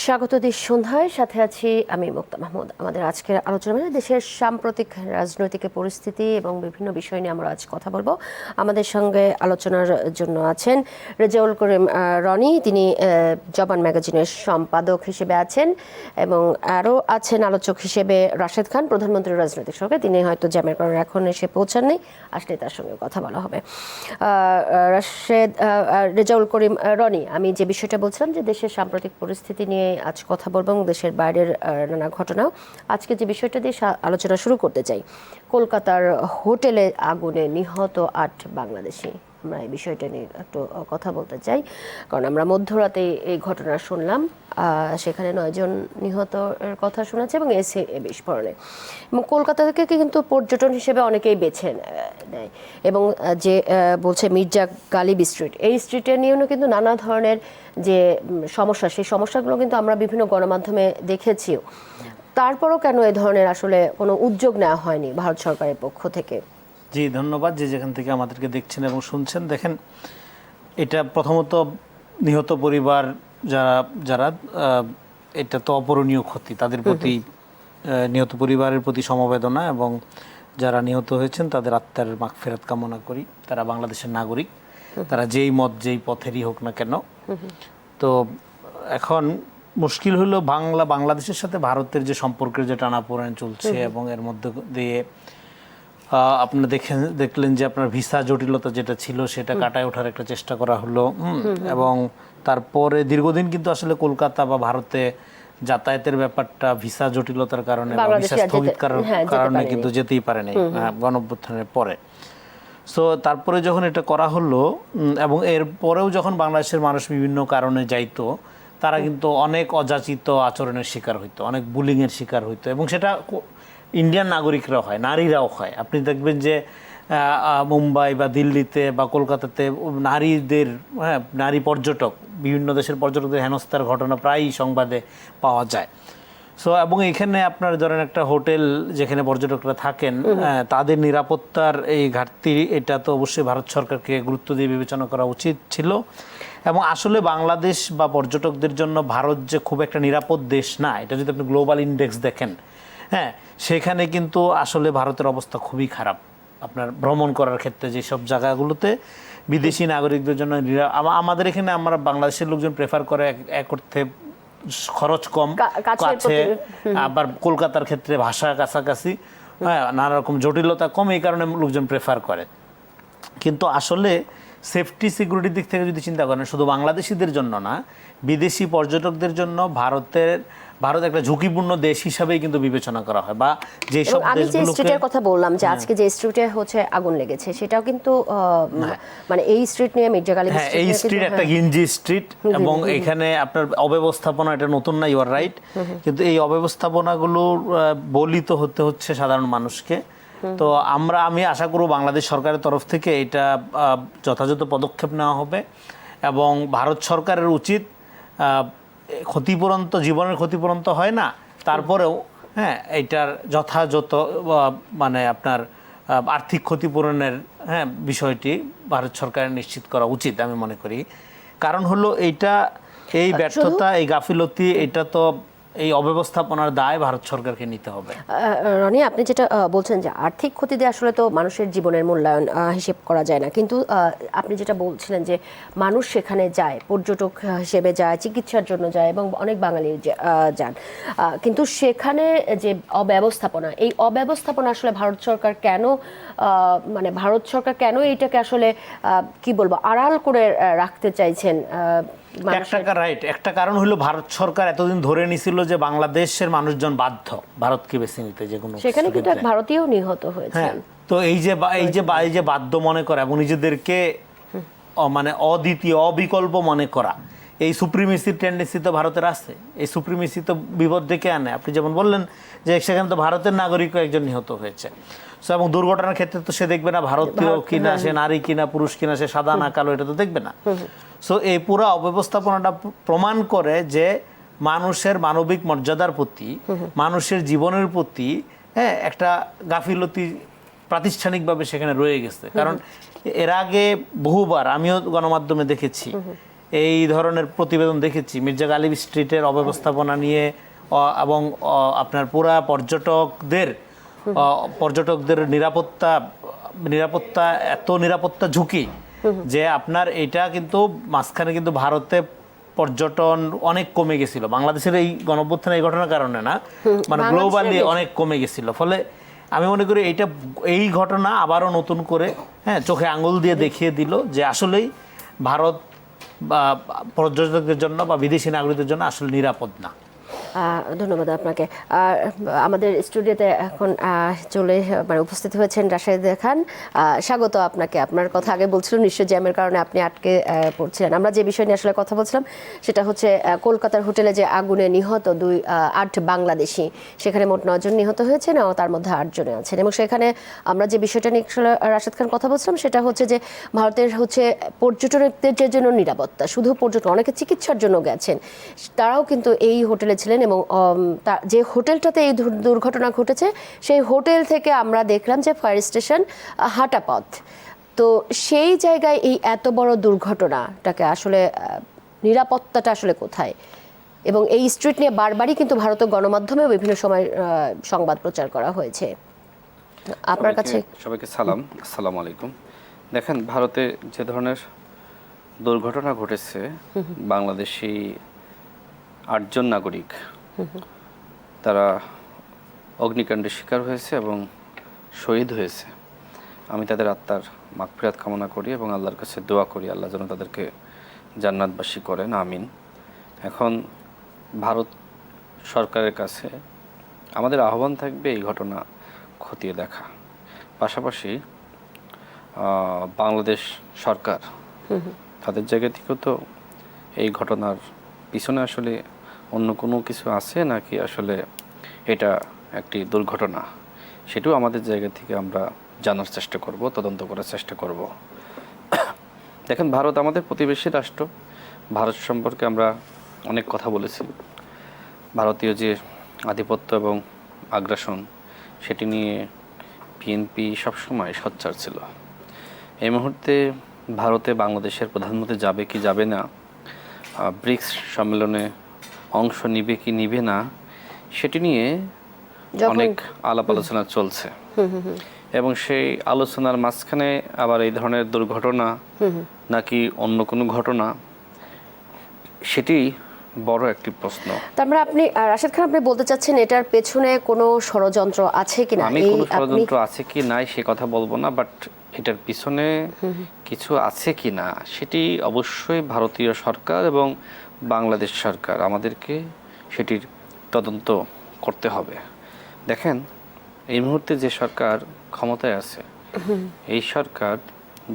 স্বাগত দেশ সন্ধ্যায়, সাথে আছি আমি মুক্তা মাহমুদ। আমাদের আজকের আলোচনা দেশের সাম্প্রতিক রাজনৈতিক পরিস্থিতি এবং বিভিন্ন বিষয় নিয়ে আমরা আজ কথা বলবো। আমাদের সঙ্গে আলোচনার জন্য আছেন রেজাউল করিম রনি, তিনি জবান ম্যাগাজিনের সম্পাদক হিসেবে আছেন, এবং আরও আছেন আলোচক হিসেবে রাশেদ খান, প্রধানমন্ত্রীর রাজনৈতিক সহকারী। তিনি হয়তো জ্যামের কারণে এখন এসে পৌঁছাননি, আসলে তার সঙ্গে কথা বলা হবে। রেজাউল করিম রনি, আমি যে বিষয়টা বলছিলাম যে দেশের সাম্প্রতিক পরিস্থিতি নিয়ে আজ কথা বলবো এবং দেশের বাইরের নানা ঘটনা। আজকে যে বিষয়টা দিয়ে আলোচনা শুরু করতে চাই, কলকাতার হোটেলে আগুনে নিহত 8 বাংলাদেশি। আমরা এই বিষয়টা নিয়ে একটু কথা বলতে চাই, কারণ আমরা মধ্যরাতে এই ঘটনা শুনলাম। সেখানে 9 জন নিহতের কথা শোনাচ্ছে এবং এসে বিস্ফোরণে, এবং কলকাতা থেকে কিন্তু পর্যটন হিসেবে অনেকেই বেছে নেয়। এবং যে বলছে মির্জা গালিব স্ট্রিট, এই স্ট্রিটে নিয়েও কিন্তু নানা ধরনের যে সমস্যা, সেই সমস্যাগুলো কিন্তু আমরা বিভিন্ন গণমাধ্যমে দেখেছিও। তারপরও কেন এ ধরনের আসলে কোনো উদ্যোগ নেওয়া হয়নি ভারত সরকারের পক্ষ থেকে? জি, ধন্যবাদ যে যেখান থেকে আমাদেরকে দেখছেন এবং শুনছেন। দেখেন, এটা প্রথমত নিহত পরিবার যারা এটা তো অপূরণীয় ক্ষতি, তাদের প্রতি নিহত পরিবারের প্রতি সমবেদনা, এবং যারা নিহত হয়েছেন তাদের আত্মার মাগফিরাত কামনা করি। তারা বাংলাদেশের নাগরিক, তারা যেই মত যেই পথেরই হোক না কেন। তো এখন মুশকিল হলো বাংলাদেশের সাথে ভারতের যে সম্পর্কের যে টানাপোড়েন চলছে, এবং এর মধ্যে দিয়ে আপনারা দেখলেন যে আপনার ভিসা জটিলতা যেটা ছিল সেটা কাটায় ওঠার একটা চেষ্টা করা হলো, এবং তারপরে দীর্ঘদিন কিন্তু আসলে কলকাতা বা ভারতে যাতায়াতের ব্যাপারটা ভিসা জটিলতার কারণে, ভিসা স্থগিত করার কারণে কিন্তু যেতেই পারে নাই গণঅভ্যুত্থানের পরে। সো তারপরে যখন এটা করা হলো, এবং এর পরেও যখন বাংলাদেশের মানুষ বিভিন্ন কারণে যাইতো, তারা কিন্তু অনেক অযাচিত আচরণের শিকার হইতো, অনেক বুলিংয়ের শিকার হইতো, এবং সেটা ইন্ডিয়ান নাগরিকরাও হয়, নারীরাও হয়। আপনি দেখবেন যে মুম্বাই বা দিল্লিতে বা কলকাতাতে নারী পর্যটক, বিভিন্ন দেশের পর্যটকদের হেনস্থার ঘটনা প্রায়ই সংবাদে পাওয়া যায়। সো এবং এখানে আপনার ধরেন একটা হোটেল যেখানে পর্যটকরা থাকেন, তাদের নিরাপত্তার এই ঘাটতি, এটা তো অবশ্যই ভারত সরকারকে গুরুত্ব দিয়ে বিবেচনা করা উচিত ছিল। এবং আসলে বাংলাদেশ বা পর্যটকদের জন্য ভারত যে খুব একটা নিরাপদ দেশ না, এটা যদি আপনি গ্লোবাল ইন্ডেক্স দেখেন, হ্যাঁ, সেখানে কিন্তু আসলে ভারতের অবস্থা খুবই খারাপ। আপনার ভ্রমণ করার ক্ষেত্রে যেসব জায়গাগুলোতে বিদেশি নাগরিকদের জন্য আমাদের এখানে আমরা বাংলাদেশের লোকজন প্রেফার করে এক অর্থে খরচ কম, কাছে, আবার কলকাতার ক্ষেত্রে ভাষা কাছাকাছি, হ্যাঁ, নানা রকম জটিলতা কম, এই কারণে লোকজন প্রেফার করে। কিন্তু আসলে সেফটি সিকিউরিটির দিক থেকে যদি চিন্তা করেন, শুধু বাংলাদেশিদের জন্য না, বিদেশি পর্যটকদের জন্য ভারত একটা ঝুঁকিপূর্ণ দেশ হিসাবেই কিন্তু বিবেচনা করা হয়। বা যেসব আমি যে স্ট্রিটের কথা বললাম, যে আজকে যে স্ট্রিটে হচ্ছে আগুন লেগেছে, সেটাও কিন্তু মানে এই স্ট্রিট নিয়ে মির্জা গালিব স্ট্রিট, এই স্ট্রিট একটা গিঞ্জি স্ট্রিট, এবং এখানে আপনার অব্যবস্থাপনা, এটা নতুন না, ইউ আর রাইট, কিন্তু এই অব্যবস্থাপনাগুলো বলিত হতে হচ্ছে সাধারণ মানুষকে। তো আমি আশা করব বাংলাদেশ সরকারের তরফ থেকে এটা যথাযথ পদক্ষেপ নেওয়া হবে, এবং ভারত সরকারের উচিত ক্ষতিপূরণ তো জীবনের ক্ষতিপূরণ তো হয় না, তারপরেও হ্যাঁ, এইটার যথাযথ মানে আপনার আর্থিক ক্ষতিপূরণের বিষয়টি ভারত সরকারের নিশ্চিত করা উচিত আমি মনে করি। কারণ হলো এই ব্যর্থতা, এই গাফিলতি, এটা তো এই অব্যবস্থাপনার দায় ভারত সরকারকে নিতে হবে। রনি, আপনি যেটা বলছেন যে আর্থিক ক্ষতি দিয়ে আসলে তো মানুষের জীবনের মূল্যায়ন হিসেব করা যায় না, কিন্তু আপনি যেটা বলছিলেন যে মানুষ সেখানে যায়, পর্যটক হিসেবে যায়, চিকিৎসার জন্য যায়, এবং অনেক বাঙালি যান, কিন্তু সেখানে যে অব্যবস্থাপনা, এই অব্যবস্থাপনা আসলে ভারত সরকার কেন এইটাকে আসলে কি বলবো, আড়াল করে রাখতে চাইছেন? একটা কারণ হলো ভারত সরকার এতদিন ধরে নিছিল যে বাংলাদেশের মানুষজন বাধ্য ভারতকে বেছে নিতে, যে কোনো সেখানে কিন্তু এক ভারতীয় নিহত হয়েছে। তো এই যে বাধ্য মনে করা এবং নিজেদেরকে মানে অদ্বিতীয়, অবিকল্প মনে করা, এই সুপ্রিমেসির টেন্ডেন্সি তো ভারতের আছে। এই সুপ্রিমেসি তো বিপদ ডেকে আনে। আপনি যেমন বললেন যে সেখানে তো ভারতের নাগরিকও একজন নিহত হয়েছে। সো এবং দুর্ঘটনার ক্ষেত্রে তো সে দেখবে না ভারতীয় কিনা, সে নারী কিনা, পুরুষ কিনা, সে সাদা না কালো, এটা তো দেখবে না। সো এই পুরো অব্যবস্থাপনাটা প্রমাণ করে যে মানুষের মানবিক মর্যাদার প্রতি, মানুষের জীবনের প্রতি একটা গাফিলতি প্রাতিষ্ঠানিকভাবে সেখানে রয়ে গেছে। কারণ এর আগে বহুবার আমিও গণমাধ্যমে দেখেছি এই ধরনের প্রতিবেদন দেখেছি মির্জা গালিব স্ট্রিটের অব্যবস্থাপনা নিয়ে এবং আপনার পুরা পর্যটকদের নিরাপত্তা ঝুঁকি যে আপনার এটা কিন্তু মাঝখানে কিন্তু ভারতে পর্যটন অনেক কমে গেছিল, বাংলাদেশের এই গণঅভ্যুত্থান এই ঘটনার কারণে না, মানে গ্লোবালি অনেক কমে গেছিল। ফলে আমি মনে করি এই ঘটনা আবারও নতুন করে চোখে আঙুল দিয়ে দেখিয়ে দিল যে আসলেই ভারত বা পর্যটকদের জন্য বা বিদেশি নাগরিকদের জন্য আসলে নিরাপদ না। ধন্যবাদ আপনাকে। আর আমাদের স্টুডিওতে এখন উপস্থিত হয়েছেন রাশেদ খান। স্বাগত আপনাকে। আপনার কথা আগে বলছিলাম নিশ্চয় জ্যামের কারণে আপনি আটকে পড়ছিলেন। আমরা যে বিষয় নিয়ে আসলে কথা বলছিলাম সেটা হচ্ছে কলকাতার হোটেলে যে আগুনে নিহত 8 বাংলাদেশি, সেখানে মোট 9 জন নিহত হয়েছেন এবং তার মধ্যে 8 জনে আছেন। এবং সেখানে আমরা যে বিষয়টা নিয়ে আসলে রাশেদ খান কথা বলছিলাম সেটা হচ্ছে যে ভারতের পর্যটকদের জন্য নিরাপত্তা, শুধু পর্যটন, অনেকে চিকিৎসার জন্য গেছেন, তারাও কিন্তু এই হোটেলে ছিলেন। এবং যে হোটেলটাতে এই দুর্ঘটনা ঘটেছে সেই হোটেল থেকে আমরা দেখলাম যে ফায়ার স্টেশন হাঁটা পথ। তো সেই জায়গায় এই এত বড় দুর্ঘটনাটাকে আসলে নিরাপত্তাটা আসলে কোথায়? এবং এই স্ট্রিট নিয়ে বারবারই কিন্তু ভারতীয় গণমাধ্যমেও বিভিন্ন সময় সংবাদ প্রচার করা হয়েছে। আপনার কাছে সবাইকে সালাম, আসসালামু আলাইকুম। দেখেন, ভারতে যে ধরনের দুর্ঘটনা ঘটেছে, বাংলাদেশি 8 জন নাগরিক তারা অগ্নিকাণ্ডের শিকার হয়েছে এবং শহীদ হয়েছে। আমি তাদের আত্মার মাগফিরাত কামনা করি এবং আল্লাহর কাছে দোয়া করি আল্লাহ যেন তাদেরকে জান্নাতবাসী করেন, আমিন। এখন ভারত সরকারের কাছে আমাদের আহ্বান থাকবে এই ঘটনা খতিয়ে দেখা, পাশাপাশি বাংলাদেশ সরকার তাদের জায়গা থেকেও তো এই ঘটনার পিছনে আসলে অন্য কোনো কিছু আছে নাকি আসলে এটা একটি দুর্ঘটনা, সেটাও আমাদের জায়গা থেকে আমরা জানার চেষ্টা করব, তদন্ত করার চেষ্টা করব। দেখেন, ভারত আমাদের প্রতিবেশী রাষ্ট্র। ভারত সম্পর্কে আমরা অনেক কথা বলেছি। ভারতীয় যে আধিপত্য এবং আগ্রাসন, সেটি নিয়ে বিএনপি সবসময় সোচ্চার ছিল। এই মুহূর্তে ভারতে বাংলাদেশের প্রধানমন্ত্রী যাবে কি যাবে না, ব্রিক্স সম্মেলনে অংশ নিবে কি নিবে না, সেটি নিয়ে অনেক আলাপ আলোচনা চলছে। এবং সেই আলোচনার মাঝখানে আবার এই ধরনের দুর্ঘটনা নাকি অন্য কোনো ঘটনা, সেটি বড় একটি প্রশ্ন। তারপরে আপনি রাশেদ খান, আপনি বলতে চাচ্ছেন এটার পেছনে কোনো ষড়যন্ত্র আছে কিনা? আমি কোনো ষড়যন্ত্র আছে কি নাই সে কথা বলবো না, বাট এটার পিছনে কিছু আছে কি না সেটি অবশ্যই ভারতীয় সরকার এবং বাংলাদেশ সরকার আমাদেরকে সেটির তদন্ত করতে হবে। দেখেন, এই মুহূর্তে যে সরকার ক্ষমতায় আছে, এই সরকার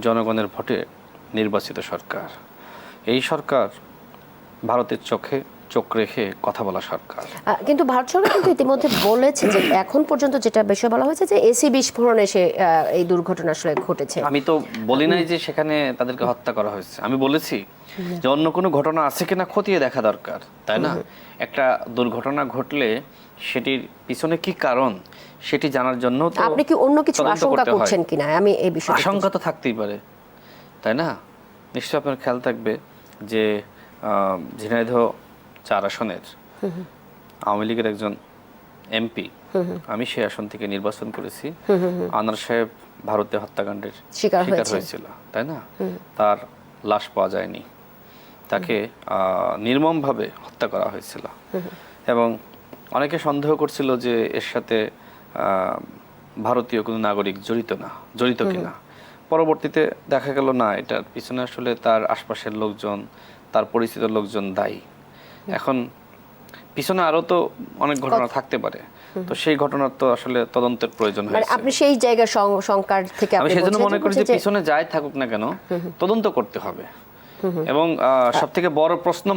জনগণের ভোটে নির্বাচিত সরকার। এই সরকার ভারতের চোখে চোখ রেখে কথা বলা সরকার। কিন্তু ভারত সরকার কিন্তু ইতিমধ্যে বলেছে যে এখন পর্যন্ত যেটা বিষয় বলা হয়েছে যে এসি বিস্ফোরণে এই দুর্ঘটনা আসলে ঘটেছে। আমি তো বলি নাই যে সেখানে তাদেরকে হত্যা করা হয়েছে, আমি বলেছি যে অন্য কোনো ঘটনা আছে কিনা খতিয়ে দেখা দরকার, তাই না? একটা দুর্ঘটনা ঘটলে সেটির পিছনে কি কারণ সেটি জানার জন্য তো আপনি কি অন্য কিছু আশঙ্কা করছেন কিনা? আমি এই বিষয়ে আশঙ্কা তো থাকতেই পারে, তাই না? নিশ্চয়ই আপনার খেয়াল থাকবে যে ঝিনাইদহ 4 আসনের আওয়ামী লীগের একজন এমপি, আমি সেই আসন থেকে নির্বাচন করেছি, আনার সাহেব ভারতে হত্যাকাণ্ডের শিকার হয়েছিল, তাই না? তার লাশ পাওয়া যায়নি, তাকে নির্মমভাবে হত্যা করা হয়েছিল। এবং অনেকে সন্দেহ করছিল যে এর সাথে ভারতীয় কোনো নাগরিক জড়িত কিনা। পরবর্তীতে দেখা গেল না, এটার পিছনে আসলে তার আশপাশের লোকজন, তার পরিচিত লোকজন দায়ী। এখন পিছনে আরো তো অনেক ঘটনা থাকতে পারে, তো সেই ঘটনার তো আসলে তদন্তের প্রয়োজন হয়েছে। আপনি সেই জায়গার শঙ্কার থেকে আমি সেজন্য মনে করি যে পিছনে যাই থাকুক না কেন, তদন্ত করতে হবে। এবং সবথেকে বড় প্রশ্ন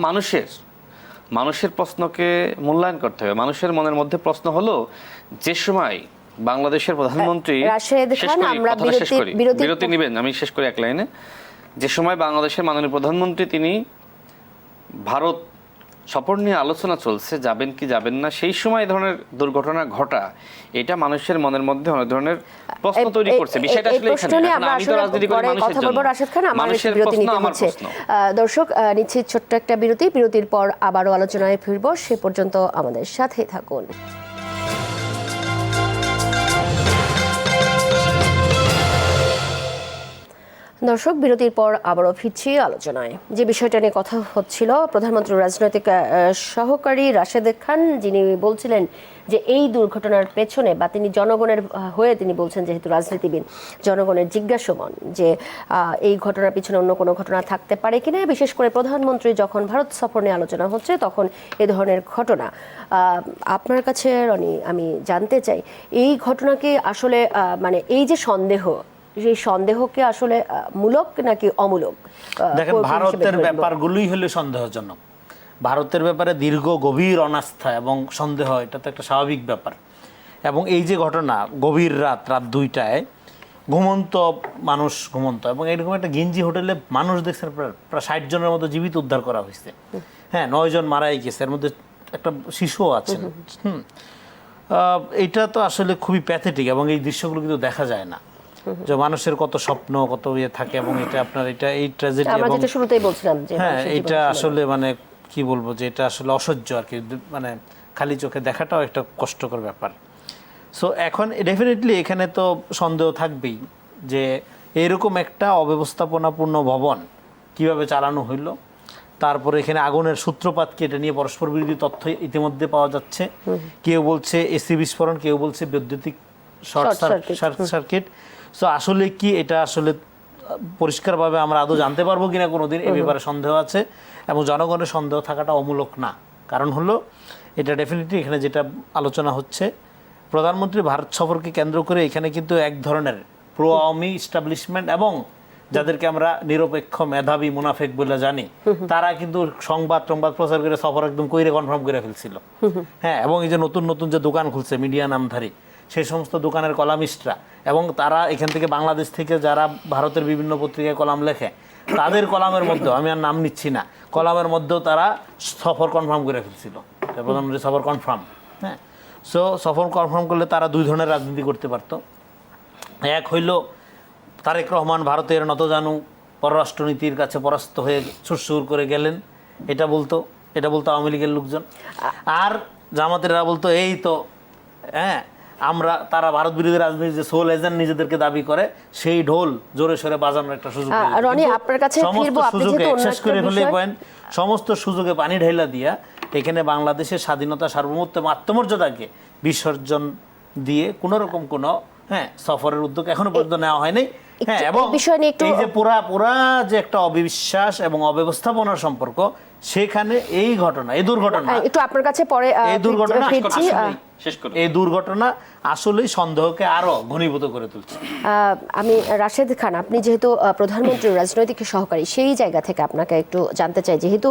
মানুষের প্রশ্নকে মূল্যায়ন করতে হবে। মানুষের মনের মধ্যে প্রশ্ন হলো, যে সময় বাংলাদেশের প্রধানমন্ত্রী, বিরতি নেবেন, আমি শেষ করি এক লাইনে, যে সময় বাংলাদেশের মাননীয় প্রধানমন্ত্রী তিনি ভারত সফর নিয়ে আলোচনা চলছে, যাবেন কি যাবেন না, সেই সময় এই ধরনের দুর্ঘটনা ঘটা, এটা মানুষের মনের মধ্যে অনেক ধরনের প্রশ্ন তৈরি করছে। বিষয়টা আসলে এখানে, আমি তো রাজনীতি করি মানুষের জন্য, মানুষের প্রশ্ন আমার প্রশ্ন। দর্শক, নিচ্ছি ছোট্ট একটা বিরতির পর আবারও আলোচনায় ফিরবো, সে পর্যন্ত আমাদের সাথে থাকুন। দর্শক, বিরতির পর আবারও ফিরছি আলোচনায়। যে বিষয়টা নিয়ে কথা হচ্ছিল, প্রধানমন্ত্রীর রাজনৈতিক সহকারী রাশেদ খান, যিনি বলছিলেন যে এই দুর্ঘটনার পেছনে, বা তিনি জনগণের হয়ে তিনি বলছেন, যেহেতু রাজনীতিবিদ, জনগণের জিজ্ঞাসমান যে এই ঘটনার পিছনে অন্য কোনো ঘটনা থাকতে পারে কিনা, বিশেষ করে প্রধানমন্ত্রী যখন ভারত সফর নিয়ে আলোচনা হচ্ছে তখন এ ধরনের ঘটনা। আপনার কাছে রনি, আমি জানতে চাই, এই ঘটনাকে আসলে মানে এই যে সন্দেহ, সেই সন্দেহকে আসলে মূলক নাকি অমূলক? দেখেন, ভারতের ব্যাপারগুলোই হলো সন্দেহজনক। ভারতের ব্যাপারে দীর্ঘ গভীর অনাস্থা এবং সন্দেহ, এটা তো একটা স্বাভাবিক ব্যাপার। এবং এই যে ঘটনা, গভীর রাত 2টায় ঘুমন্ত মানুষ, এবং এরকম একটা গেঞ্জি হোটেলে মানুষ দেখছেন প্রায় 60 জনের মতো জীবিত উদ্ধার করা হয়েছে। হ্যাঁ, 9 জন মারাই গেছে, এর মধ্যে একটা শিশুও আছেন। এটা তো আসলে খুবই প্যাথেটিক, এবং এই দৃশ্যগুলো কিন্তু দেখা যায় না, যে মানুষের কত স্বপ্ন, কত ইয়ে থাকে। এবং এটা আপনার এই ট্র্যাজেডি, আমরা যেটা শুরুতেই বলছিলাম যে হ্যাঁ, এটা আসলে মানে কি বলবো, যে এটা আসলে অসহ্য আর কি, মানে খালি চোখে দেখাটাও একটা কষ্টকর ব্যাপার। সো এখন ডেফিনেটলি এখানে তো সন্দেহ থাকবেই যে এরকম একটা অব্যবস্থাপনাপূর্ণ ভবন কিভাবে চালানো হইলো। তারপরে এখানে আগুনের সূত্রপাত কি, এটা নিয়ে পরস্পর বিরোধী তথ্য ইতিমধ্যে পাওয়া যাচ্ছে। কেউ বলছে এসি বিস্ফোরণ, কেউ বলছে বৈদ্যুতিক শর্ট সার্কিট। সো আসলে কি, এটা আসলে পরিষ্কারভাবে আমরা আদৌ জানতে পারবো কিনা কোনোদিন, এই ব্যাপারে সন্দেহ আছে। এবং জনগণের সন্দেহ থাকাটা অমূলক না। কারণ হলো, এটা ডেফিনেটলি এখানে যেটা আলোচনা হচ্ছে, প্রধানমন্ত্রী ভারত সফরকে কেন্দ্র করে এখানে কিন্তু এক ধরনের প্রো আওয়ামী ইস্টাবলিশমেন্ট, এবং যাদেরকে আমরা নিরপেক্ষ মেধাবী মুনাফেক বলে জানি, তারা কিন্তু সংবাদ প্রচার করে সফর একদম কইরে কনফার্ম করে ফেলছিল। হ্যাঁ, এবং এই যে নতুন নতুন যে দোকান খুলছে মিডিয়া নামধারী, সেই সমস্ত দোকানের কলামিস্টরা, এবং তারা এখান থেকে বাংলাদেশ থেকে যারা ভারতের বিভিন্ন পত্রিকায় কলাম লেখে, তাদের কলামের মধ্যে, আমি আর নাম নিচ্ছি না, কলামের মধ্যেও তারা সফর কনফার্ম করে ফেলছিল, প্রধানমন্ত্রী সফর কনফার্ম। হ্যাঁ, সো সফর কনফার্ম করলে তারা 2 ধরনের রাজনীতি করতে পারত। এক হইল, তারেক রহমান ভারতের নতজানু পররাষ্ট্রনীতির কাছে পরাস্ত হয়ে সুরসুর করে গেলেন, এটা বলতো আওয়ামী লীগের লোকজন। আর জামাতেরা বলতো, এই তো হ্যাঁ, তারা ভারত বিরোধী রাজনীতির যে সোল এজেন্ট নিজেদেরকে দাবি করে, সেই ঢোল জোরে সোরে বাজানোর একটা সুযোগ। শেষ করে ফেলে পয়েন্ট, সমস্ত সুযোগে পানি ঢেলা দিয়া এখানে বাংলাদেশের স্বাধীনতা, সার্বভৌমত্ব, আত্মমর্যাদাকে বিসর্জন দিয়ে কোনো রকম কোনো সফরের উদ্যোগ এখনো পর্যন্ত নেওয়া হয়নি। হ্যাঁ, এবং এই যে পুরা যে একটা অবিশ্বাস এবং অব্যবস্থাপনার সম্পর্ক, সেখানে এই দুর্ঘটনা একটু আপনার কাছে পরে এই দুর্ঘটনা আসলেই সন্দেহকে আরো ঘনীভূত করে তুলছে। আমি রাশেদ খান, আপনি যেহেতু প্রধানমন্ত্রীর রাজনৈতিক সহকারী, সেই জায়গা থেকে আপনাকে একটু জানতে চাই, যেহেতু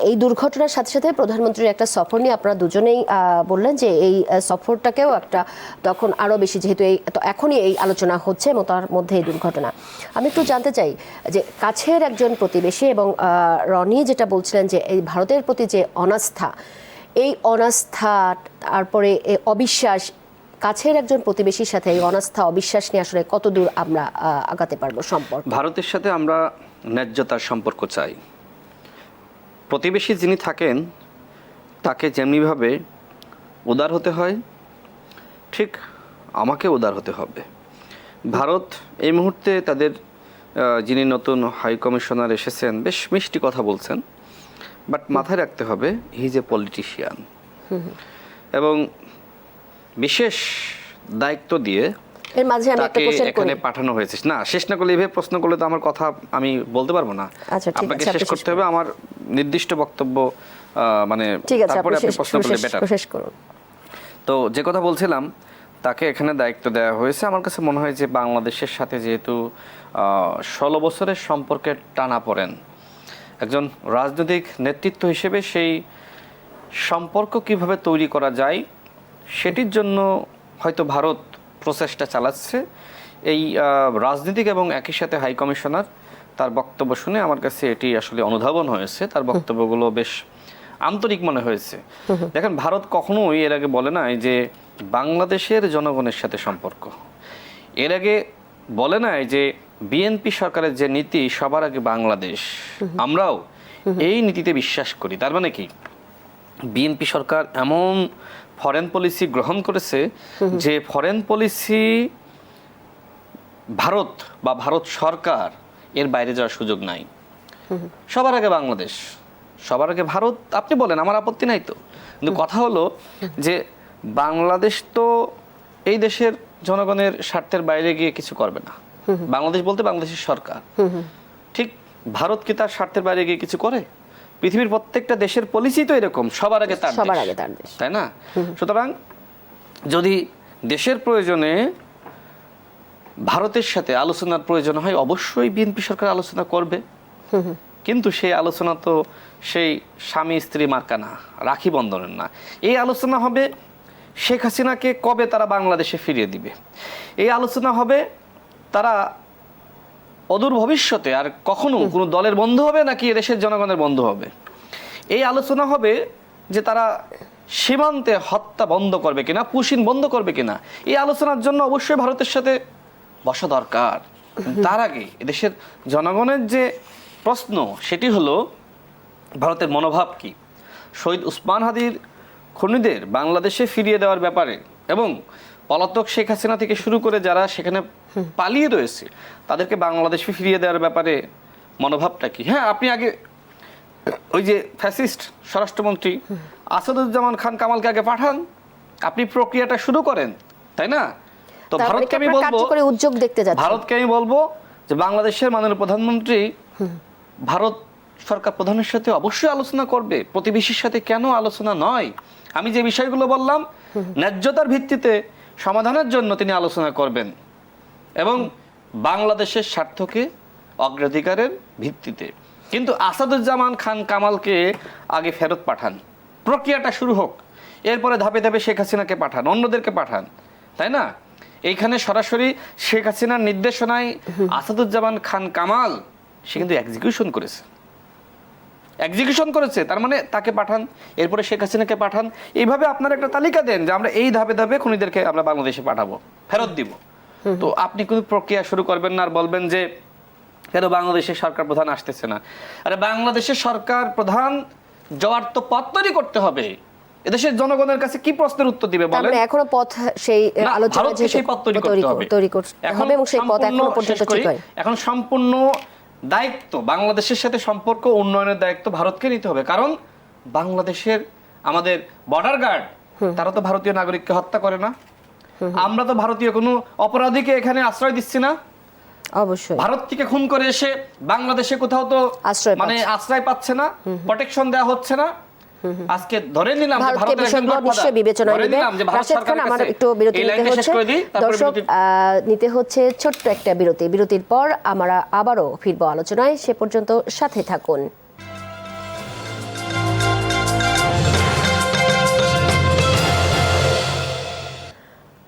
এই দুর্ঘটনার সাথে সাথে প্রধানমন্ত্রীর একটা সফর নিয়ে আপনারা দুজনেই বললেন যে এই সফরটাকেও একটা তখন আরো বেশি, যেহেতু এখনই এই আলোচনা হচ্ছে এবং তার মধ্যে এই দুর্ঘটনা, আমি একটু জানতে চাই যে কাছের একজন প্রতিবেশী, এবং রনি যেটা বলছিলেন যে এই ভারতের প্রতি যে অনাস্থা, এই অনাস্থা, তারপরে অবিশ্বাস, কাছের একজন প্রতিবেশীর সাথে এই অনাস্থা অবিশ্বাস নিয়ে আসলে কতদূর আমরা আগাতে পারবো সম্পর্ক? ভারতের সাথে আমরা ন্যায্যতার সম্পর্ক চাই। প্রতিবেশী যিনি থাকেন তাকে যেমনিভাবে উদার হতে হয়, ঠিক আমাকে উদার হতে হবে। ভারত এই মুহূর্তে তাদের যিনি নতুন হাই কমিশনার এসেছেন, বেশ মিষ্টি কথা বলছেন, বাট মাথায় রাখতে হবে হি ইজ এ পলিটিশিয়ান, এবং বিশেষ দায়িত্ব দিয়ে তাকে এখানে পাঠানো হয়েছে। না, শেষ না করলে এভাবে প্রশ্ন করলে তো আমার কথা আমি বলতে পারবো না। আপনাকে শেষ করতে হবে আমার নির্দিষ্ট বক্তব্য, মানে তারপরে আপনি প্রশ্ন করলে বেটার। তো যে কথা বলছিলাম, তাকে এখানে দায়িত্ব দেওয়া হয়েছে। আমার কাছে মনে হয় যে বাংলাদেশের সাথে যেহেতু 16 বছরের সম্পর্কের টানাপোড়েন, একজন রাজনৈতিক নেতৃত্ব হিসেবে সেই সম্পর্ক কিভাবে তৈরি করা যায় সেটির জন্য হয়তো ভারত প্রচেষ্টা চালাচ্ছে। এই রাজনীতিক এবং একই সাথে হাই কমিশনার তার বক্তব্য শুনে আমার কাছে এটি আসলে অনুধাবন হয়েছে। তার বক্তব্যগুলো বেশ আন্তরিক মনে হয়েছে। দেখেন, ভারত কখনোই এর আগে বলে নাই যে বাংলাদেশের জনগণের সাথে সম্পর্ক, এর আগে বলে নাই যে বিএনপি সরকারের যে নীতি সবার আগে বাংলাদেশ, আমরাও এই নীতিতে বিশ্বাস করি। তার মানে কি, বিএনপি সরকার এমন ফরেন পলিসি গ্রহণ করেছে যে ফরেন পলিসি ভারত বা ভারত সরকার এর বাইরে যাওয়ার সুযোগ নাই। সবার আগে বাংলাদেশ, সবার আগে ভারত আপনি বলেন, আমার আপত্তি নাই তো, কিন্তু কথা হলো যে বাংলাদেশ তো এই দেশের জনগণের স্বার্থের বাইরে গিয়ে কিছু করবে না। বাংলাদেশ বলতে বাংলাদেশের সরকার। ঠিক ভারত কি তার স্বার্থের বাইরে গিয়ে কিছু করে? পৃথিবীর প্রত্যেকটা দেশের পলিসি তো এরকম, সবার আগে তার দেশ, তাই না? সুতরাং যদি দেশের প্রয়োজনে ভারতের সাথে আলোচনার প্রয়োজন হয়, অবশ্যই বিএনপি সরকার আলোচনা করবে, কিন্তু সেই আলোচনা তো সেই স্বামী স্ত্রী মার্কা না, রাখি বন্ধনের না। এই আলোচনা হবে শেখ হাসিনাকে কবে তারা বাংলাদেশে ফিরিয়ে দিবে, এই আলোচনা হবে তারা অদূর ভবিষ্যতে আর কখনো কোনো দলের বন্ধু হবে নাকি এদেশের জনগণের বন্ধু হবে, এই আলোচনা হবে যে তারা সীমান্তে হত্যা বন্ধ করবে কিনা, পুশিন বন্ধ করবে কিনা। এই আলোচনার জন্য অবশ্যই ভারতের সাথে বসা দরকার। তার আগে এদেশের জনগণের যে প্রশ্ন সেটি হলো ভারতের মনোভাব কি, শহীদ উসমান হাদির খুনিদের বাংলাদেশে ফিরিয়ে দেওয়ার ব্যাপারে এবং পলাতক শেখ হাসিনা থেকে শুরু করে যারা সেখানে পালিয়ে রয়েছে তাদেরকে বাংলাদেশে ফিরিয়ে দেওয়ার ব্যাপারে মনোভাবটা কি। হ্যাঁ, আপনি আগে ওই যে ফ্যাসিস্ট স্বরাষ্ট্রমন্ত্রী আসাদুজ্জামান খান কামালকে আগে পাঠান, আপনি প্রক্রিয়াটা শুরু করেন, তাই না? তো ভারতকে আমি বলবো, ভারতকে আমি বলবো যে বাংলাদেশের মাননীয় প্রধানমন্ত্রী ভারত সরকার প্রধানের সাথে অবশ্যই আলোচনা করবে, প্রতিবেশীর সাথে কেন আলোচনা নয়। আমি যে বিষয়গুলো বললাম ন্যায্যতার ভিত্তিতে সমাধানের জন্য তিনি আলোচনা করবেন এবং বাংলাদেশের স্বার্থকে অগ্রাধিকারের ভিত্তিতে। কিন্তু আসাদুজ্জামান খান কামালকে আগে ফেরত পাঠান, প্রক্রিয়াটা শুরু হোক, এরপরে ধাপে ধাপে শেখ হাসিনাকে পাঠান, অন্যদেরকে পাঠান, তাই না? এইখানে সরাসরি শেখ হাসিনার নির্দেশনায় আসাদুজ্জামান খান কামাল সে কিন্তু এক্সিকিউশন করেছে, তার মানে তাকে পাঠান, এরপরে শেখ হাসিনাকে পাঠান। এইভাবে আপনারা একটা তালিকা দেন যে আমরা এই ধাপে ধাপে খুনিদেরকে আমরা বাংলাদেশে পাঠাবো, ফেরত দিব। তো আপনি কোনো প্রক্রিয়া শুরু করবেন না আর বলবেন যে কেন বাংলাদেশের সরকার প্রধান আসতেছে না। আরে বাংলাদেশের সরকার প্রধান যাওয়ার তো পথ তৈরি করতে হবে। এদেশের জনগণের কাছে কি প্রশ্নের উত্তর দিবে বলেন? এখনো পথ সেই আলোচনা যে সেই পথ তৈরি করতে হবে এবং সেই পথ এখনো পর্যন্ত ঠিক হয়। এখন সম্পূর্ণ দায়িত্ব বাংলাদেশের সাথে সম্পর্ক উন্নয়নের দায়িত্ব ভারতকে নিতে হবে, কারণ বাংলাদেশের আমাদের বর্ডার গার্ড তারা তো ভারতীয় নাগরিককে হত্যা করে না, আমরা তো ভারতীয় কোনো অপরাধীকে এখানে আশ্রয় দিচ্ছি না। অবশ্যই ভারত থেকে খুন করে এসে বাংলাদেশে কোথাও তো মানে আশ্রয় পাচ্ছে না, প্রোটেকশন দেওয়া হচ্ছে না। আজকে ধরে নিলাম যে ভারতের বিষয়গুলো নিশ্চয়ই বিবেচনা নেবে। রাশেদ খান, আমার একটু বিরতি নিতে হচ্ছে, দর্শক নিতে হচ্ছে ছোট্ট একটা বিরতি। বিরতির পর আমরা আবারও ফিরবো আলোচনায়, সে পর্যন্ত সাথে থাকুন।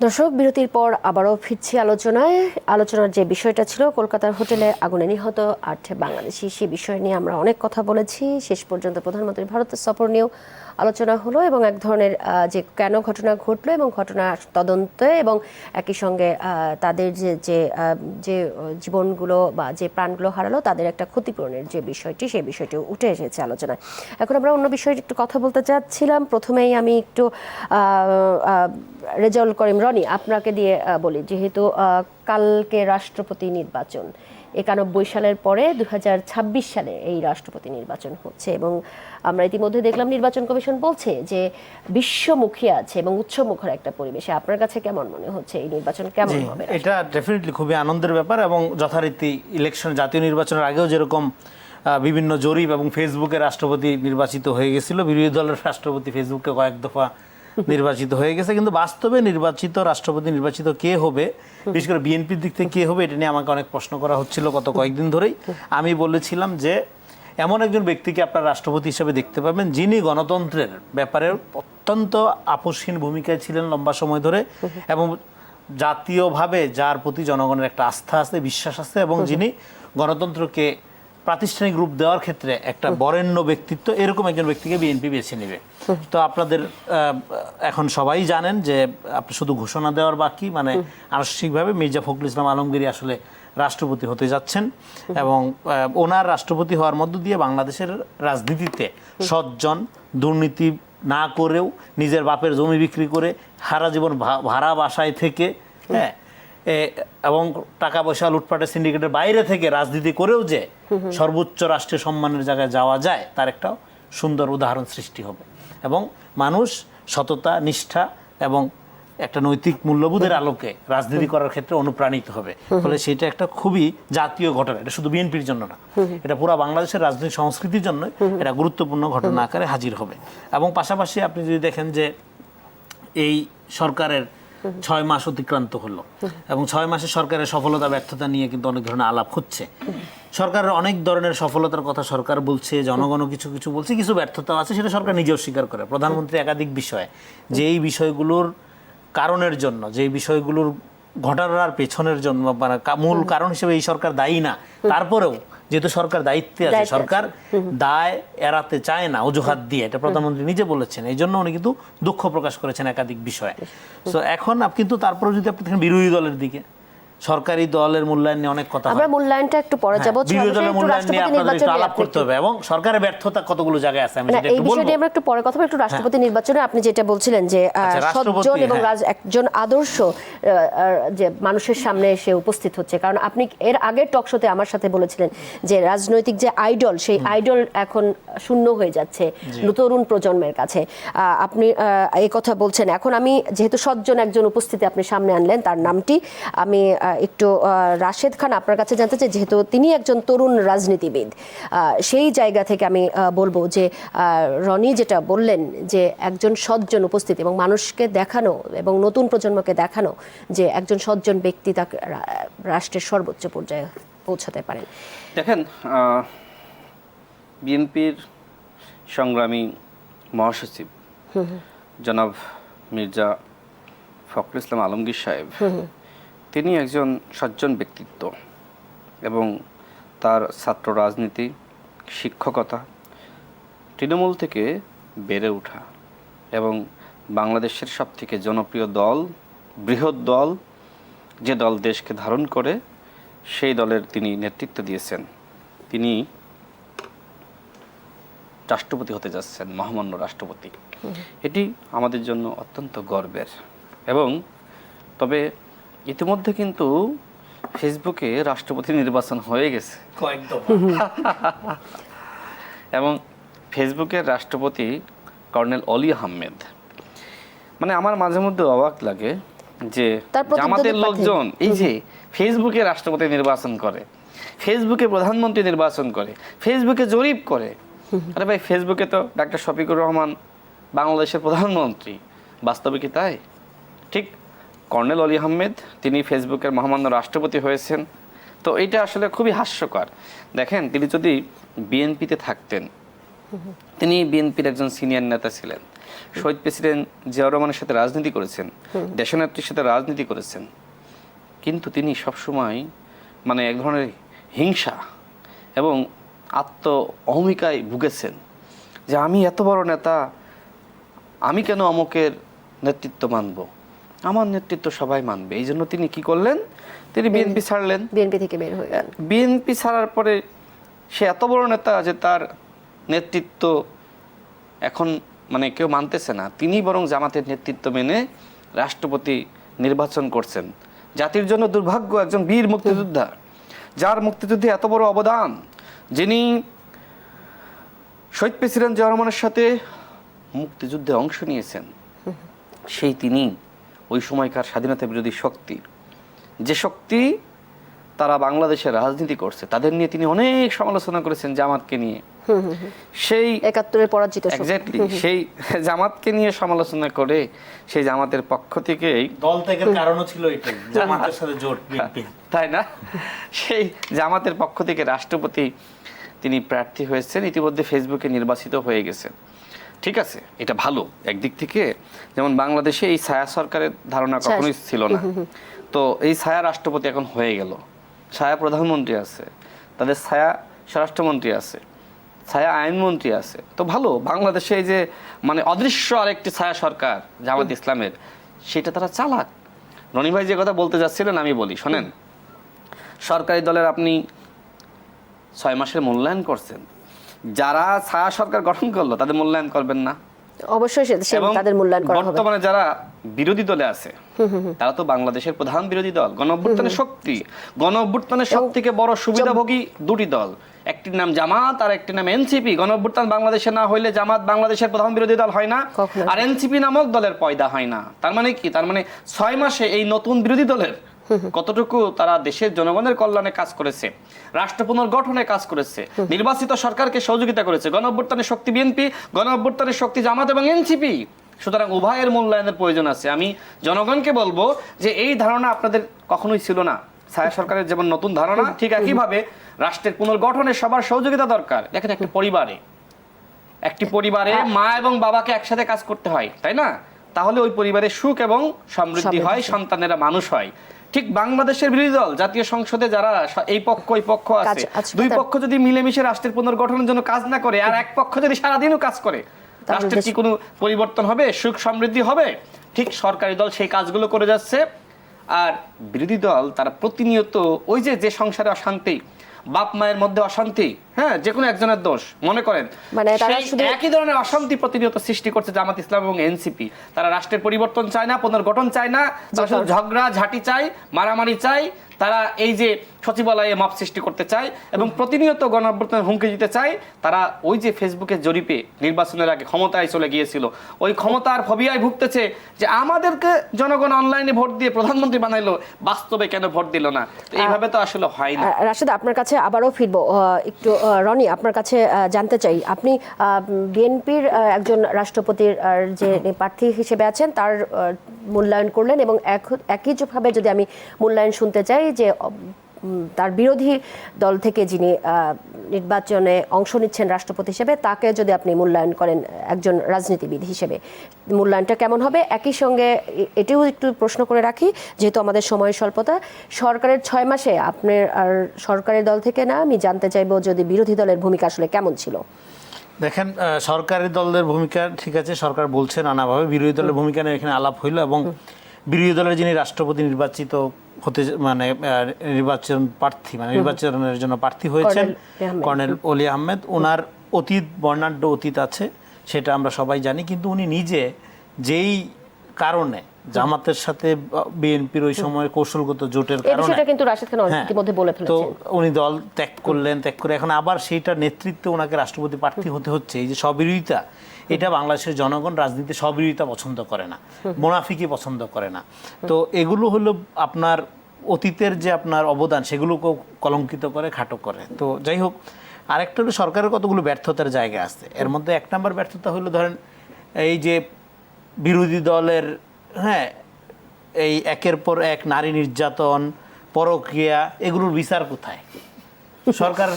দর্শক, বিরতির পর আবারও ফিরছি আলোচনায়। আলোচনার যে বিষয়টা ছিল কলকাতার হোটেলে আগুনে নিহত 8 বাংলাদেশি, সেই বিষয় নিয়ে আমরা অনেক কথা বলেছি। শেষ পর্যন্ত প্রধানমন্ত্রী ভারতের সফর নিয়েও আলোচনা হলো এবং এক ধরনের যে কেন ঘটনা ঘটলো এবং ঘটনা তদন্তে এবং একই সঙ্গে তাদের যে জীবনগুলো বা যে প্রাণগুলো হারালো তাদের একটা ক্ষতিপূরণের যে বিষয়টি, সেই বিষয়টিও উঠে এসেছে আলোচনায়। এখন আমরা অন্য বিষয়ে একটু কথা বলতে চাচ্ছিলাম। প্রথমেই আমি একটু রেজাউল করিম রনি আপনাকে দিয়ে বলি, যেহেতু কালকে রাষ্ট্রপতি নির্বাচন, 91 সালের পরে 2026 সালে এই রাষ্ট্রপতি নির্বাচন হচ্ছে এবং আমরা ইতিমধ্যে দেখলাম নির্বাচন কমিশন বলছে যে বিশ্বমুখী আছে এবং উৎসবমুখর একটা পরিবেশে। আপনার কাছে কেমন মনে হচ্ছে এই নির্বাচন কেমন হবে? এটা ডেফিনেটলি খুবই আনন্দের ব্যাপার এবং যথারীতি ইলেকশন, জাতীয় নির্বাচনের আগেও যেরকম বিভিন্ন জরিপ এবং ফেসবুকে রাষ্ট্রপতি নির্বাচিত হয়ে গেছিল, বিরোধী দলের রাষ্ট্রপতি ফেসবুকে কয়েক দফা নির্বাচিত হয়ে গেছে, কিন্তু বাস্তবে নির্বাচিত রাষ্ট্রপতি নির্বাচিত কে হবে, বিশেষ করে বিএনপির দিক থেকে কে হবে, এটা নিয়ে আমাকে অনেক প্রশ্ন করা হচ্ছিল গত কয়েকদিন ধরেই। আমি বলেছিলাম যে এমন একজন ব্যক্তিকে আপনার রাষ্ট্রপতি হিসেবে দেখতে পাবেন যিনি গণতন্ত্রের ব্যাপারে অত্যন্ত আপোষহীন ভূমিকায় ছিলেন লম্বা সময় ধরে এবং জাতীয়ভাবে যার প্রতি জনগণের একটা আস্থা আছে, বিশ্বাস আছে এবং যিনি গণতন্ত্রকে প্রাতিষ্ঠানিক রূপ দেওয়ার ক্ষেত্রে একটা বরেণ্য ব্যক্তিত্ব এরকম একজন ব্যক্তিকে বিএনপি বেছে নেবে। তো আপনাদের এখন সবাই জানেন যে আপনি শুধু ঘোষণা দেওয়ার বাকি, মানে আনুষ্ঠানিকভাবে মির্জা ফখরুল ইসলাম আলমগীর আসলে রাষ্ট্রপতি হতে যাচ্ছেন এবং ওনার রাষ্ট্রপতি হওয়ার মধ্য দিয়ে বাংলাদেশের রাজনীতিতে সজ্জন, দুর্নীতি না করেও নিজের বাপের জমি বিক্রি করে সারা জীবন ভাড়া বাসায় থেকে, হ্যাঁ, এবং টাকা পয়সা লুটপাটের সিন্ডিকেটের বাইরে থেকে রাজনীতি করেও যে সর্বোচ্চ রাষ্ট্রীয় সম্মানের জায়গায় যাওয়া যায় তার একটা সুন্দর উদাহরণ সৃষ্টি হবে এবং মানুষ সততা, নিষ্ঠা এবং একটা নৈতিক মূল্যবোধের আলোকে রাজনীতি করার ক্ষেত্রে অনুপ্রাণিত হবে। ফলে সেটা একটা খুবই জাতীয় ঘটনা, এটা শুধু বিএনপির জন্য না, এটা পুরো বাংলাদেশের রাজনৈতিক সংস্কৃতির জন্য এটা গুরুত্বপূর্ণ ঘটনা আকারে হাজির হবে। এবং পাশাপাশি আপনি যদি দেখেন যে এই সরকারের 6 মাস অতিক্রান্ত হলো এবং 6 মাসে সরকারের সফলতা ব্যর্থতা নিয়ে কিন্তু অনেক ধরনের আলাপ হচ্ছে। সরকারের অনেক ধরনের সফলতার কথা সরকার বলছে, জনগণও কিছু কিছু বলছে, কিছু ব্যর্থতা আছে সেটা সরকার নিজেও স্বীকার করে। প্রধানমন্ত্রী একাধিক বিষয়ে যে এই বিষয়গুলোর কারণের জন্য, যে বিষয়গুলোর ঘটনার পেছনের জন্য মানে মূল কারণ হিসেবে এই সরকার দায়ী না, তারপরেও যেহেতু সরকার দায়িত্বে আছে, সরকার দায় এড়াতে চায় না অজুহাত দিয়ে, এটা প্রধানমন্ত্রী নিজে বলেছেন। এই জন্য উনি কিন্তু দুঃখ প্রকাশ করেছেন একাধিক বিষয়ে। তো এখন কিন্তু তারপরে যদি আপনি দেখেন বিরোধী দলের দিকে, সরকারি দলের মূল্যায়ন নিয়ে অনেক কথা হয়। আমরা মূল্যায়নটা একটু পরে যাব, বিরোধী দলের মূল্যায়ন নিয়ে আপনাদের একটু আলাপ করতে হবে এবং সরকারের ব্যর্থতা কতগুলো জায়গায় আছে আমি সেটা একটু বলবো। এই বিষয়টি আমরা একটু পরে কথা বলবো। একটু রাষ্ট্রপতি নির্বাচনে আপনি যেটা বলছিলেন যে সজ্জন এবং একজন আদর্শ যে মানুষের সামনে এসে উপস্থিত হচ্ছে, কারণ আপনি এর আগের টক শোতে আমার সাথে বলেছিলেন যে রাজনৈতিক যে আইডল, সেই আইডল এখন শূন্য হয়ে যাচ্ছে তরুণ প্রজন্মের কাছে। আপনি এই কথা বলছেন। এখন আমি যেহেতু সজ্জন একজন উপস্থিতি আপনি সামনে আনলেন, তার নামটি আমি একটু রাশেদ খান আপনার কাছে জানতে চাই, যেহেতু তিনি একজন তরুণ রাজনীতিবিদ, সেই জায়গা থেকে আমি বলবো যে রনি যেটা বললেন যে একজন সজ্জন উপস্থিতি এবং মানুষকে দেখানো এবং নতুন প্রজন্মকে দেখানো যে একজন সজ্জন ব্যক্তি তাকে রাষ্ট্রের সর্বোচ্চ পর্যায়ে পৌঁছাতে পারেন। দেখেন, বিএনপির সংগ্রামী মহাসচিব জনাব মির্জা ফখরুল ইসলাম আলমগীর সাহেব, তিনি একজন সজ্জন ব্যক্তিত্ব এবং তার ছাত্র রাজনীতি, শিক্ষকতা, তৃণমূল থেকে বেড়ে ওঠা এবং বাংলাদেশের সবথেকে জনপ্রিয় দল, বৃহৎ দল, যে দল দেশকে ধারণ করে, সেই দলের তিনি নেতৃত্ব দিয়েছেন। তিনি রাষ্ট্রপতি হতে যাচ্ছেন, মহামান্য রাষ্ট্রপতি। এটি আমাদের জন্য অত্যন্ত গর্বের। এবং তবে ইতিমধ্যে কিন্তু ফেসবুকে রাষ্ট্রপতি নির্বাচন হয়ে গেছে এবং ফেসবুকের রাষ্ট্রপতি কর্নেল অলি আহমেদ। মানে আমার মাঝে মধ্যে অবাক লাগে যে জামাতের লোকজন এই যে ফেসবুকে রাষ্ট্রপতি নির্বাচন করে, ফেসবুকে প্রধানমন্ত্রী নির্বাচন করে, ফেসবুকে জরিপ করে। আরে ভাই, ফেসবুকে তো ডাক্তার শফিকুর রহমান বাংলাদেশের প্রধানমন্ত্রী, বাস্তবে কি তাই? ঠিক কর্নেল অলি আহমেদ তিনি ফেসবুকের মহামান্য রাষ্ট্রপতি হয়েছেন। তো এইটা আসলে খুবই হাস্যকর। দেখেন, তিনি যদি বিএনপিতে থাকতেন, তিনি বিএনপির একজন সিনিয়র নেতা ছিলেন, শহীদ প্রেসিডেন্ট জিয়াউর রহমানের সাথে রাজনীতি করেছেন, দেশনেত্রীর সাথে রাজনীতি করেছেন, কিন্তু তিনি সবসময় মানে এক ধরনের হিংসা এবং আত্ম অহমিকায় ভুগেছেন যে আমি এত বড় নেতা, আমি কেন অমুকের নেতৃত্ব মানব, আমার নেতৃত্ব সবাই মানবে। এই জন্য তিনি কি করলেন, তিনি বিএনপি ছাড়লেন। বিএনপি থেকে বের হয়ে গেলেন। বিএনপি ছাড়ার পরে সে এত বড় নেতা যে তার নেতৃত্ব এখন মানে কেউ মানতেছে না। তিনি বরং জামাতের নেতৃত্ব মেনে রাষ্ট্রপতি নির্বাচন করছেন। জাতির জন্য দুর্ভাগ্য, একজন বীর মুক্তিযোদ্ধা, যার মুক্তিযুদ্ধে এত বড় অবদান, যিনি শহীদ প্রেসিডেন্ট জিয়াউর রহমানের সাথে মুক্তিযুদ্ধে অংশ নিয়েছেন, সেই তিনি ওই সময়কার স্বাধীনতা বিরোধী শক্তি, যে শক্তি তারা বাংলাদেশের রাজনীতি করছে, তাদের নিয়ে তিনি অনেক সমালোচনা করেছেন জামাতকে নিয়ে। সেই ৭১-এর পরাজিত এক্স্যাক্টলি সেই জামাতকে নিয়ে সমালোচনা করে সেই জামাতের পক্ষ থেকেই দল ত্যাগের কারণও ছিল এটাই, জামাতের সাথে জোট বিএনপি, তাই না? সেই জামাতের পক্ষ থেকে রাষ্ট্রপতি তিনি প্রার্থী হয়েছেন, ইতিমধ্যে ফেসবুকে নির্বাচিত হয়ে গেছেন। ঠিক আছে, এটা ভালো একদিক থেকে। যেমন বাংলাদেশে এই ছায়া সরকারের ধারণা কখনোই ছিল না, তো এই ছায়া রাষ্ট্রপতি এখন হয়ে গেল, ছায়া প্রধানমন্ত্রী আছে, তাদের ছায়া স্বরাষ্ট্রমন্ত্রী আছে, ছায়া আইনমন্ত্রী আছে, তো ভালো। বাংলাদেশে এই যে মানে অদৃশ্য আরেকটি ছায়া সরকার জামাত ইসলামের, সেটা তারা চালাক। রনি ভাই যে কথা বলতে যাচ্ছিলেন আমি বলি, শোনেন, সরকারি দলের আপনি 6 মাসের মূল্যায়ন করছেন, যারা ছায়া সরকার গঠন করলো তাদের মূল্যায়ন করবেন না? অবশ্যই এবং তাদের মূল্যায়ন করা হবে। বর্তমানে যারা বিরোধী দলে আছে তারা তো বাংলাদেশের প্রধান বিরোধী দল, গণঅভ্যুত্থানের শক্তি। গণঅভ্যুত্থানের শক্তিকে বড় সুবিধাভোগী দুটি দল, একটির নাম জামাত আর একটির নাম এনসিপি। গণঅভ্যুত্থান বাংলাদেশে না হইলে জামাত বাংলাদেশের প্রধান বিরোধী দল হয় না, আর এনসিপি নামক দলের পয়দা হয় না। তার মানে কি? তার মানে 6 মাসে এই নতুন বিরোধী দলের কতটুকু তারা দেশের জনগণের কল্যাণে কাজ করেছে, রাষ্ট্র পুনর্গঠনে কাজ করেছে, নির্বাচিত সরকারকে সহযোগিতা করেছে। গণঅভ্যুত্থানের শক্তি বিএনপি, গণঅভ্যুত্থানের শক্তি জামাত এবং এনসিপি। সুতরাং উভয়ের মূল্যায়নের প্রয়োজন আছে। আমি জনগণকে বলবো যে এই ধারণা আপনাদের কখনোই ছিল না। ছায়া সরকারের যেমন নতুন ধারণা, ঠিক একইভাবে রাষ্ট্রের পুনর্গঠনে সবার সহযোগিতা দরকার। দেখেন, একটি পরিবারে মা এবং বাবাকে একসাথে কাজ করতে হয়, তাই না? তাহলে ওই পরিবারের সুখ এবং সমৃদ্ধি হয়, সন্তানেরা মানুষ হয়। ঠিক বাংলাদেশের বিরোধী দল জাতীয় সংসদে যারা এই পক্ষ ওই পক্ষ আছে, দুই পক্ষ যদি মিলেমিশে রাষ্ট্রের পুনর্গঠনের জন্য কাজ না করে, আর এক পক্ষ যদি সারাদিনও কাজ করে, রাষ্ট্রের কি কোনো পরিবর্তন হবে? সুখ সমৃদ্ধি হবে? ঠিক সরকারি দল সেই কাজগুলো করে যাচ্ছে, আর বিরোধী দল তারা প্রতিনিয়ত ওই যে সংসারে অশান্তি, বাপ মায়ের মধ্যে অশান্তি, হ্যাঁ, যে কোনো একজনের দোষ মনে করেন, মানে একই ধরনের অশান্তি প্রতিনিয়ত সৃষ্টি করছে জামাত ইসলাম এবং এনসিপি। তারা রাষ্ট্রের পরিবর্তন চায় না, পুনর্গঠন চায় না, তারা শুধু ঝগড়া ঝাঁটি চায়, মারামারি চায়। তারা এই যে সচিবালয়ে মাপ সৃষ্টি করতে চায় এবং প্রতিনিয়ত গণঅভ্যুত্থানের হুমকি দিতে চায়। তারা ওই যে ফেসবুকের জরিপে নির্বাচনের আগে ক্ষমতায় চলে গিয়েছিল, ওই ক্ষমতার ফবিয়ায় ভুগতেছে যে আমাদেরকে জনগণ অনলাইনে ভোট দিয়ে প্রধানমন্ত্রী বানাইলো, বাস্তবে কেন ভোট দিল না? তো এইভাবে তো আসলে হয় না। রাশেদ, আপনার কাছে আবারও ফিরবো একটু। রনি, আপনার কাছে জানতে চাই, আপনি বিএনপির একজন রাষ্ট্রপতির যে প্রার্থী হিসেবে আছেন তার মূল্যায়ন করলেন, এবং একইভাবে যদি আমি মূল্যায়ন শুনতে চাই যে তার বিরোধী দল থেকে যিনি নির্বাচনে অংশ নিচ্ছেন রাষ্ট্রপতি হিসেবে, তাকে যদি আপনি মূল্যায়ন করেন একজন রাজনীতিবিদ হিসেবে, মূল্যায়নটা কেমন হবে? একই সঙ্গে এটিও একটু প্রশ্ন করে রাখি, যেহেতু আমাদের সময় স্বল্পতা, সরকারের 6 মাসে আপনার আর সরকারের দল থেকে না, আমি জানতে চাইবো যদি বিরোধী দলের ভূমিকা আসলে কেমন ছিল। দেখেন, সরকারি দলের ভূমিকা ঠিক আছে, সরকার বলছে নানাভাবে, বিরোধী দলের ভূমিকা নিয়ে এখানে আলাপ হইল। এবং বিরোধী দলের যিনি রাষ্ট্রপতি নির্বাচিত হতে মানে নির্বাচন প্রার্থী, মানে নির্বাচনের জন্য প্রার্থী হয়েছেন কর্নেল অলি আহমেদ, ওনার অতীত বর্ণাঢ্য অতীত আছে, সেটা আমরা সবাই জানি। কিন্তু উনি নিজে যেই কারণে জামাতের সাথে বিএনপির ওই সময় কৌশলগত জোটের কারণে, কিন্তু রাশেদ খান ইতিমধ্যে বলে ফেলেছেন, তো উনি দল ত্যাগ করলেন, ত্যাগ করে এখন আবার সেইটা নেতৃত্বে ওনাকে রাষ্ট্রপতি প্রার্থী হতে হচ্ছে। এই যে স্ববিরোধিতা, এটা বাংলাদেশের জনগণ রাজনীতি স্ববিরোধিতা পছন্দ করে না, মুনাফিকি পছন্দ করে না। তো এগুলো হলো আপনার অতীতের যে আপনার অবদান, সেগুলোকেও কলঙ্কিত করে, খাটো করে। তো যাই হোক, আরেকটা হলো সরকারের কতগুলো ব্যর্থতার জায়গা আছে। এর মধ্যে 1 নম্বর ব্যর্থতা হলো, ধরেন এই যে বিরোধী দলের, হ্যাঁ, এই একের পর এক নারী নির্যাতন, পরকীয়া, এগুলোর বিচার কোথায়? সরকার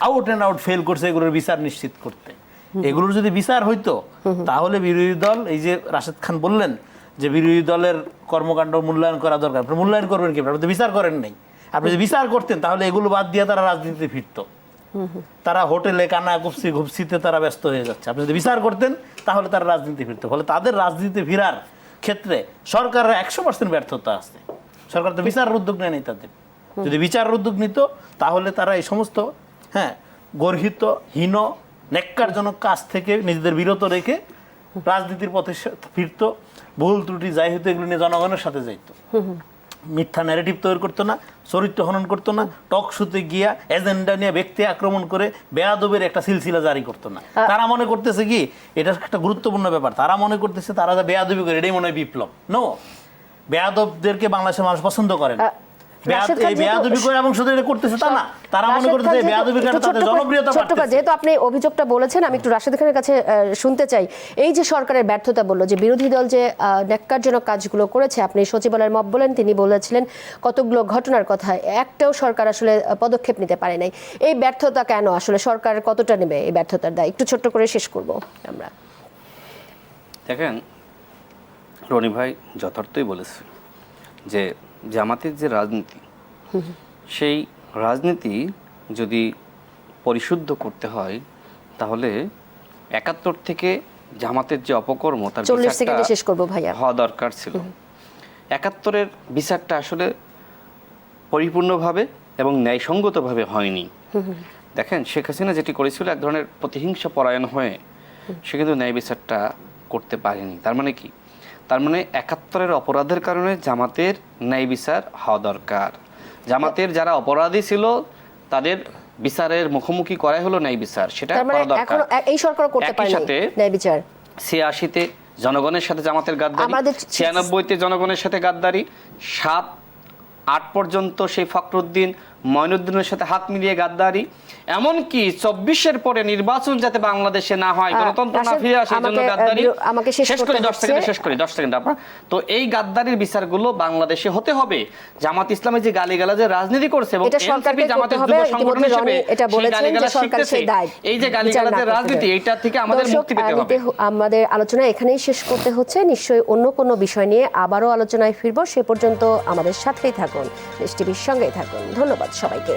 আউট অ্যান্ড আউট ফেল করছে এগুলোর বিচার নিশ্চিত করতে। এগুলোর যদি বিচার হইতো, তাহলে বিরোধী দল, এই যে রাশেদ খান বললেন যে বিরোধী দলের কর্মকাণ্ড মূল্যায়ন করা দরকার, আপনি মূল্যায়ন করবেন কি? আপনি তো বিচার করেন নাই। আপনি যদি বিচার করতেন তাহলে এগুলো বাদ দিয়ে তারা রাজনীতিতে ফিরত। তারা হোটেলে কানা ঘুপসিতে তারা ব্যস্ত হয়ে যাচ্ছে। আপনি যদি বিচার করতেন তাহলে তারা রাজনীতি ফিরত। ফলে তাদের রাজনীতি ফেরার ক্ষেত্রে সরকারের 100% ব্যর্থতা আছে। সরকার তো বিচারের উদ্যোগ নেয়নি তাদের। যদি বিচারের উদ্যোগ নিত তাহলে তারা এই সমস্ত, হ্যাঁ, গর্হিত, হীন, নেক্কারজনক কাজ থেকে নিজেদের বিরত রেখে রাজনীতির পথে ফিরত। ভুল ত্রুটি যাই হতো এগুলো নিয়ে জনগণের সাথে যাইত, মিথ্যা ন্যারেটিভ তৈরি করতো না, চরিত্র হনন করতো না, টক শোতে গিয়া এজেন্ডা নিয়ে ব্যক্তি আক্রমণ করে বেয়াদবের একটা সিলসিলা জারি করতো না। তারা মনে করতেছে কি এটা একটা গুরুত্বপূর্ণ ব্যাপার, তারা মনে করতেছে তারা যা বেয়াদবি করে এটাই মনে হয় বিপ্লব। নো, বেয়াদবদেরকে বাংলাদেশের মানুষ পছন্দ করে না। যেহেতু আপনি অভিযোগটা বলেছেন, আমি একটু রাশেদ খানের কাছে শুনতে চাই। এই যে সরকারের ব্যর্থতা বললো, যে বিরোধী দল যে ন্যাক্কারজনক কাজগুলো করেছে, আপনি সচিবালয়ের মব বলেন, তিনি বলেছিলেন কতগুলো ঘটনার কথা, একটাও সরকার আসলে পদক্ষেপ নিতে পারে নাই। এই ব্যর্থতা কেন? আসলে সরকার কতটা নেবে এই ব্যর্থতার দায়? একটু ছোট্ট করে শেষ করব আমরা। দেখেন, রনি ভাই যথার্থই বলেছে যে জামাতের যে রাজনীতি, সেই রাজনীতি যদি পরিশুদ্ধ করতে হয়, তাহলে ৭১ থেকে জামাতের যে অপকর্ম তার 40 সেকেন্ডে শেষ করব ভাইয়া। হওয়া দরকার ছিল। ৭১-এর বিচারটা আসলে পরিপূর্ণভাবে এবং ন্যায়সঙ্গতভাবে হয়নি। দেখেন, শেখ হাসিনা যেটি করেছিল, এক ধরনের প্রতিহিংসা পরায়ণ হয়ে সে কিন্তু ন্যায় বিচারটা করতে পারেনি। তার মানে কি? তার মানে ৭১-এর অপরাধের কারণে জামাতের ন্যায় বিচার হওয়া দরকার। জামাতের যারা অপরাধী ছিল তাদের বিচারের মুখোমুখি করাই হলো ন্যায় বিচার, সেটা করা দরকার। এখন এই সরকার করতে পারেনি ন্যায় বিচার। ৮৬-তে জনগণের সাথে জামাতের গাদ্দারি, ৯৬-তে জনগণের সাথে গাদ্দারি, ৭-৮ পর্যন্ত সেই ফখরুদ্দিন মঈনুদ্দিনের সাথে হাত মিলিয়ে গাদ্দারি, এমনকি ২৪-এর পরে নির্বাচন যাতে বাংলাদেশে না হয়, গণতন্ত্র না ফিরে আসে, এই জন্য গাদ্দারি। শেষ করি 10 সেকেন্ড আপনার। তো এই গাদ্দারির বিচারগুলো বাংলাদেশে হতে হবে। জামাত ইসলামী যে গালিগালাজের রাজনীতি করছে এবং এনসিপি জামাতের যুব সংগঠন হিসেবে সেই গালিগালাজ শিখতেছে, এই যে গালিগালাজের রাজনীতি, এইটা থেকে আমাদের মুক্তি পেতে হবে। আমাদের আলোচনা এখানেই শেষ করতে হচ্ছে। নিশ্চয়ই অন্য কোনো বিষয় নিয়ে আবারও আলোচনায় ফিরবো। সে পর্যন্ত আমাদের সাথেই থাকুন, দেশ টিভির সঙ্গেই থাকুন। ধন্যবাদ সবাইকে।